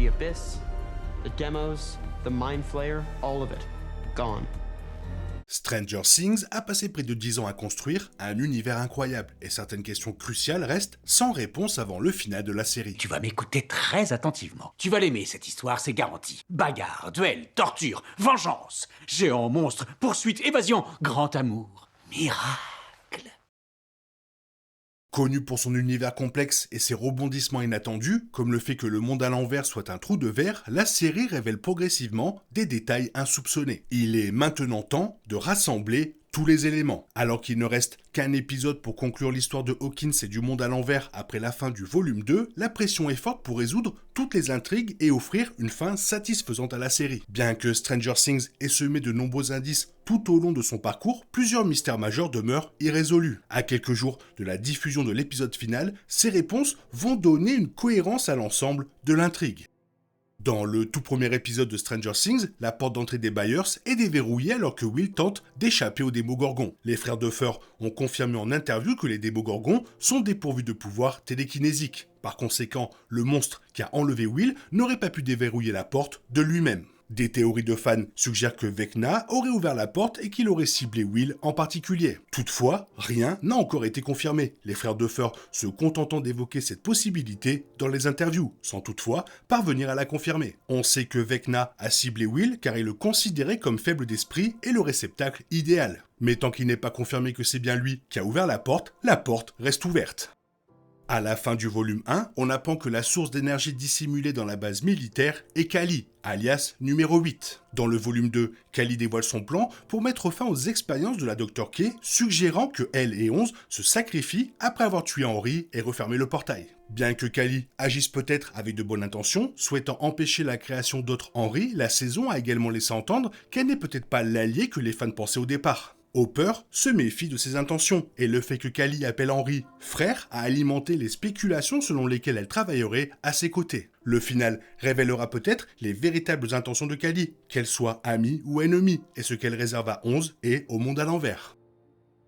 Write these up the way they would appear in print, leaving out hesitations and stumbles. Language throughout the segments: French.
The Abyss, the demos, the Mind Flayer, all of it. Gone. Stranger Things a passé près de 10 ans à construire un univers incroyable, et certaines questions cruciales restent sans réponse avant le final de la série. Tu vas m'écouter très attentivement. Tu vas l'aimer, cette histoire, c'est garanti. Bagarre, duel, torture, vengeance, géant, monstre, poursuite, évasion, grand amour, miracle. Connu pour son univers complexe et ses rebondissements inattendus, comme le fait que le monde à l'envers soit un trou de verre, la série révèle progressivement des détails insoupçonnés. Il est maintenant temps de rassembler tous les éléments. Alors qu'il ne reste qu'un épisode pour conclure l'histoire de Hawkins et du monde à l'envers après la fin du volume 2, la pression est forte pour résoudre toutes les intrigues et offrir une fin satisfaisante à la série. Bien que Stranger Things ait semé de nombreux indices tout au long de son parcours, plusieurs mystères majeurs demeurent irrésolus. À quelques jours de la diffusion de l'épisode final, ces réponses vont donner une cohérence à l'ensemble de l'intrigue. Dans le tout premier épisode de Stranger Things, la porte d'entrée des Byers est déverrouillée alors que Will tente d'échapper aux Démogorgons. Les frères Duffer ont confirmé en interview que les Démogorgons sont dépourvus de pouvoirs télékinésiques. Par conséquent, le monstre qui a enlevé Will n'aurait pas pu déverrouiller la porte de lui-même. Des théories de fans suggèrent que Vecna aurait ouvert la porte et qu'il aurait ciblé Will en particulier. Toutefois, rien n'a encore été confirmé, les frères Duffer se contentant d'évoquer cette possibilité dans les interviews, sans toutefois parvenir à la confirmer. On sait que Vecna a ciblé Will car il le considérait comme faible d'esprit et le réceptacle idéal. Mais tant qu'il n'est pas confirmé que c'est bien lui qui a ouvert la porte reste ouverte. À la fin du volume 1, on apprend que la source d'énergie dissimulée dans la base militaire est Kali, alias numéro 8. Dans le volume 2, Kali dévoile son plan pour mettre fin aux expériences de la Dr. K, suggérant que elle et 11 se sacrifient après avoir tué Henry et refermé le portail. Bien que Kali agisse peut-être avec de bonnes intentions, souhaitant empêcher la création d'autres Henry, la saison a également laissé entendre qu'elle n'est peut-être pas l'allié que les fans pensaient au départ. Hopper se méfie de ses intentions, et le fait que Kali appelle Henry frère a alimenté les spéculations selon lesquelles elle travaillerait à ses côtés. Le final révélera peut-être les véritables intentions de Kali, qu'elle soit amie ou ennemie, et ce qu'elle réserve à 11 et au monde à l'envers.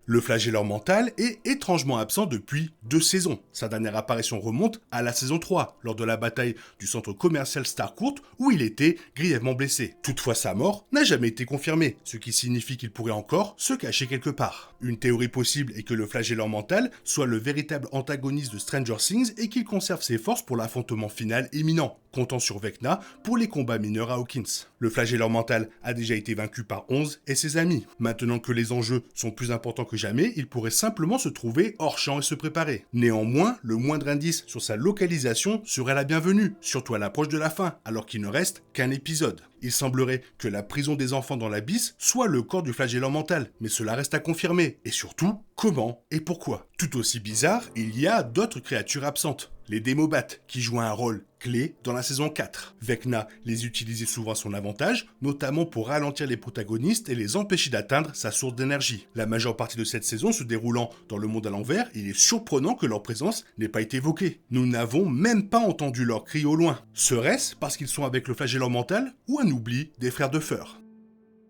Le flagelleur mental est étrangement absent depuis 2 saisons. Sa dernière apparition remonte à la saison 3, lors de la bataille du centre commercial Starcourt, où il était grièvement blessé. Toutefois, sa mort n'a jamais été confirmée, ce qui signifie qu'il pourrait encore se cacher quelque part. Une théorie possible est que le flagelleur mental soit le véritable antagoniste de Stranger Things et qu'il conserve ses forces pour l'affrontement final imminent, comptant sur Vecna pour les combats mineurs à Hawkins. Le flagelleur mental a déjà été vaincu par 11 et ses amis. Maintenant que les enjeux sont plus importants que jamais, il pourrait simplement se trouver hors champ et se préparer. Néanmoins, le moindre indice sur sa localisation serait la bienvenue, surtout à l'approche de la fin, alors qu'il ne reste qu'un épisode. Il semblerait que la prison des enfants dans l'abysse soit le corps du flagelleur mental, mais cela reste à confirmer. Et surtout, comment et pourquoi. Tout aussi bizarre, il y a d'autres créatures absentes. Les Démobats, qui jouent un rôle clé dans la saison 4. Vecna les utilisait souvent à son avantage, notamment pour ralentir les protagonistes et les empêcher d'atteindre sa source d'énergie. La majeure partie de cette saison se déroulant dans le monde à l'envers, il est surprenant que leur présence n'ait pas été évoquée. Nous n'avons même pas entendu leurs cris au loin. Serait-ce parce qu'ils sont avec le flagelleur mental ou un oubli des frères Duffer ?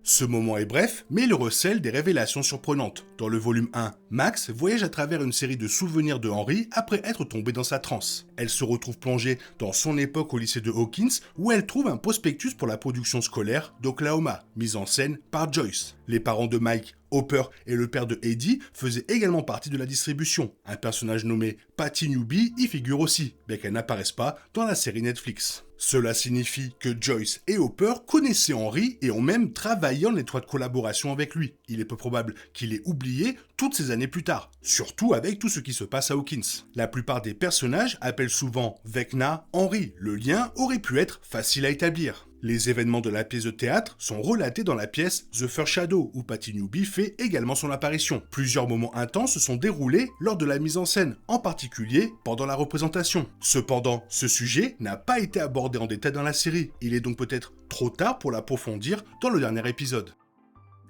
Ce moment est bref, mais il recèle des révélations surprenantes. Dans le volume 1, Max voyage à travers une série de souvenirs de Henry après être tombée dans sa transe. Elle se retrouve plongée dans son époque au lycée de Hawkins, où elle trouve un prospectus pour la production scolaire d'Oklahoma, mise en scène par Joyce. Les parents de Mike, Hopper et le père de Eddie faisaient également partie de la distribution. Un personnage nommé Patty Newby y figure aussi, bien qu'elle n'apparaisse pas dans la série Netflix. Cela signifie que Joyce et Hopper connaissaient Henry et ont même travaillé en étroite collaboration avec lui. Il est peu probable qu'il ait oublié toutes ces années plus tard, surtout avec tout ce qui se passe à Hawkins. La plupart des personnages appellent souvent Vecna Henry. Le lien aurait pu être facile à établir. Les événements de la pièce de théâtre sont relatés dans la pièce The First Shadow, où Patty Newby fait également son apparition. Plusieurs moments intenses se sont déroulés lors de la mise en scène, en particulier pendant la représentation. Cependant, ce sujet n'a pas été abordé en détail dans la série. Il est donc peut-être trop tard pour l'approfondir dans le dernier épisode.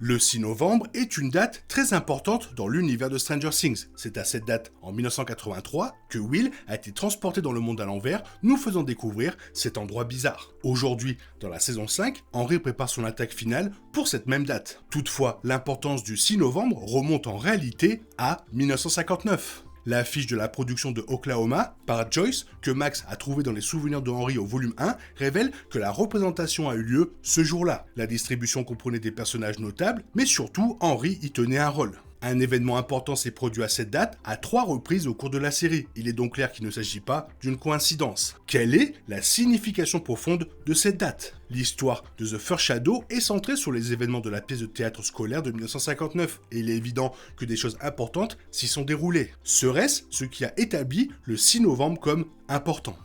Le 6 novembre est une date très importante dans l'univers de Stranger Things. C'est à cette date, en 1983, que Will a été transporté dans le monde à l'envers, nous faisant découvrir cet endroit bizarre. Aujourd'hui, dans la saison 5, Henry prépare son attaque finale pour cette même date. Toutefois, l'importance du 6 novembre remonte en réalité à 1959. L'affiche de la production de Oklahoma, par Joyce, que Max a trouvée dans les souvenirs de Henry au volume 1, révèle que la représentation a eu lieu ce jour-là. La distribution comprenait des personnages notables, mais surtout, Henry y tenait un rôle. Un événement important s'est produit à cette date à 3 reprises au cours de la série. Il est donc clair qu'il ne s'agit pas d'une coïncidence. Quelle est la signification profonde de cette date? L'histoire de The First Shadow est centrée sur les événements de la pièce de théâtre scolaire de 1959, et il est évident que des choses importantes s'y sont déroulées. Serait-ce ce qui a établi le 6 novembre comme important?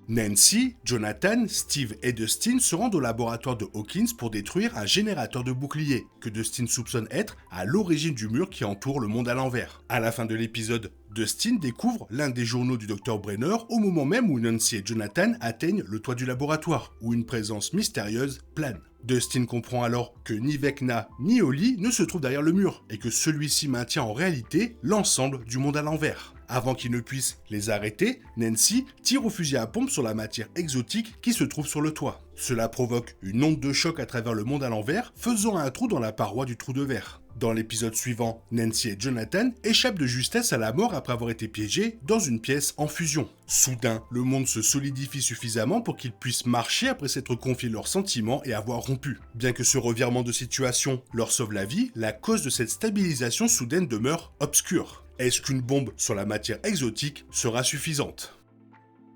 Nancy, Jonathan, Steve et Dustin se rendent au laboratoire de Hawkins pour détruire un générateur de boucliers, que Dustin soupçonne être à l'origine du mur qui entoure le monde à l'envers. À la fin de l'épisode, Dustin découvre l'un des journaux du Dr Brenner au moment même où Nancy et Jonathan atteignent le toit du laboratoire, où une présence mystérieuse plane. Dustin comprend alors que ni Vecna ni Holly ne se trouvent derrière le mur, et que celui-ci maintient en réalité l'ensemble du monde à l'envers. Avant qu'ils ne puissent les arrêter, Nancy tire au fusil à pompe sur la matière exotique qui se trouve sur le toit. Cela provoque une onde de choc à travers le monde à l'envers, faisant un trou dans la paroi du trou de verre. Dans l'épisode suivant, Nancy et Jonathan échappent de justesse à la mort après avoir été piégés dans une pièce en fusion. Soudain, le monde se solidifie suffisamment pour qu'ils puissent marcher après s'être confié leurs sentiments et avoir rompu. Bien que ce revirement de situation leur sauve la vie, la cause de cette stabilisation soudaine demeure obscure. Est-ce qu'une bombe sur la matière exotique sera suffisante?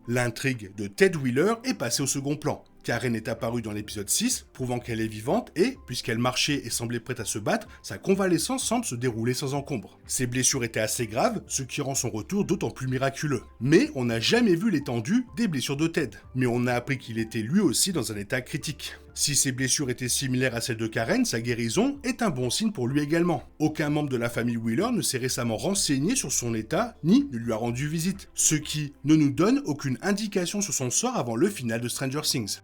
L'intrigue de Ted Wheeler est passée au second plan. Karen est apparue dans l'épisode 6, prouvant qu'elle est vivante et, puisqu'elle marchait et semblait prête à se battre, sa convalescence semble se dérouler sans encombre. Ses blessures étaient assez graves, ce qui rend son retour d'autant plus miraculeux. Mais on n'a jamais vu l'étendue des blessures de Ted. Mais on a appris qu'il était lui aussi dans un état critique. Si ses blessures étaient similaires à celles de Karen, sa guérison est un bon signe pour lui également. Aucun membre de la famille Wheeler ne s'est récemment renseigné sur son état, ni ne lui a rendu visite, ce qui ne nous donne aucune indication sur son sort avant le final de Stranger Things.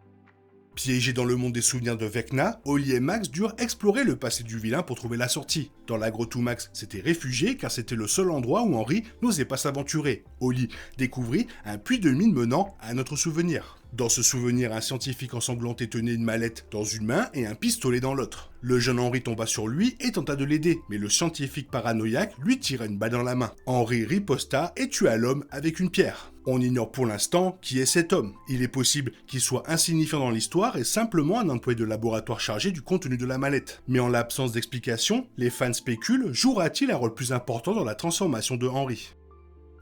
Piégés dans le monde des souvenirs de Vecna, Holly et Max durent explorer le passé du vilain pour trouver la sortie. Dans la grotte où Max s'était réfugié car c'était le seul endroit où Henry n'osait pas s'aventurer. Holly découvrit un puits de mine menant à un autre souvenir. Dans ce souvenir, un scientifique ensanglanté tenait une mallette dans une main et un pistolet dans l'autre. Le jeune Henry tomba sur lui et tenta de l'aider, mais le scientifique paranoïaque lui tira une balle dans la main. Henry riposta et tua l'homme avec une pierre. On ignore pour l'instant qui est cet homme. Il est possible qu'il soit insignifiant dans l'histoire et simplement un employé de laboratoire chargé du contenu de la mallette. Mais en l'absence d'explication, les fans spéculent, jouera-t-il un rôle plus important dans la transformation de Henry ?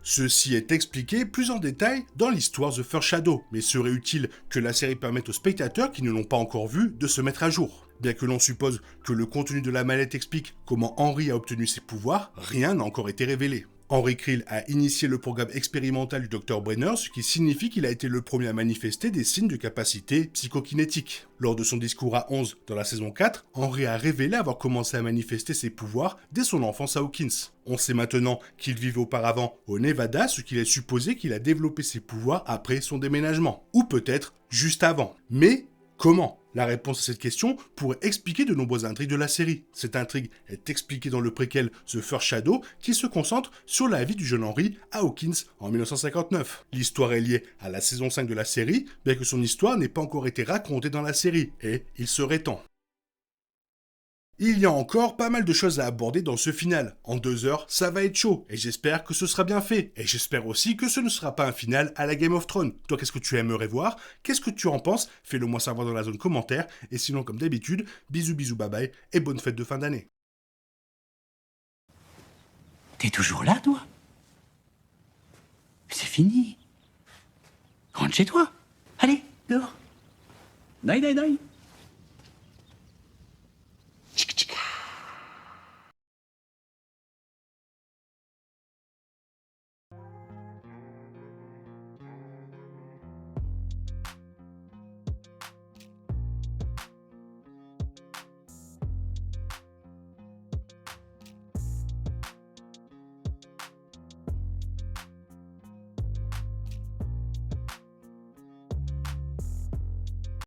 Ceci est expliqué plus en détail dans l'histoire The First Shadow, mais serait utile que la série permette aux spectateurs qui ne l'ont pas encore vu de se mettre à jour. Bien que l'on suppose que le contenu de la mallette explique comment Henry a obtenu ses pouvoirs, rien n'a encore été révélé. Henry Creel a initié le programme expérimental du Dr Brenner, ce qui signifie qu'il a été le premier à manifester des signes de capacité psychokinétique. Lors de son discours à 11 dans la saison 4, Henry a révélé avoir commencé à manifester ses pouvoirs dès son enfance à Hawkins. On sait maintenant qu'il vivait auparavant au Nevada, ce qui laisse supposer qu'il a développé ses pouvoirs après son déménagement. Ou peut-être juste avant. Mais comment ? La réponse à cette question pourrait expliquer de nombreuses intrigues de la série. Cette intrigue est expliquée dans le préquel The First Shadow qui se concentre sur la vie du jeune Henry à Hawkins en 1959. L'histoire est liée à la saison 5 de la série, bien que son histoire n'ait pas encore été racontée dans la série, et il serait temps. Il y a encore pas mal de choses à aborder dans ce final. En 2 heures, ça va être chaud, et j'espère que ce sera bien fait. Et j'espère aussi que ce ne sera pas un final à la Game of Thrones. Toi, qu'est-ce que tu aimerais voir? Qu'est-ce que tu en penses? Fais-le moi savoir dans la zone commentaire. Et sinon, comme d'habitude, bisous bisous bye bye, et bonne fête de fin d'année. T'es toujours là, toi? C'est fini. Rentre chez toi. Allez, dehors. Naï, naï, naï.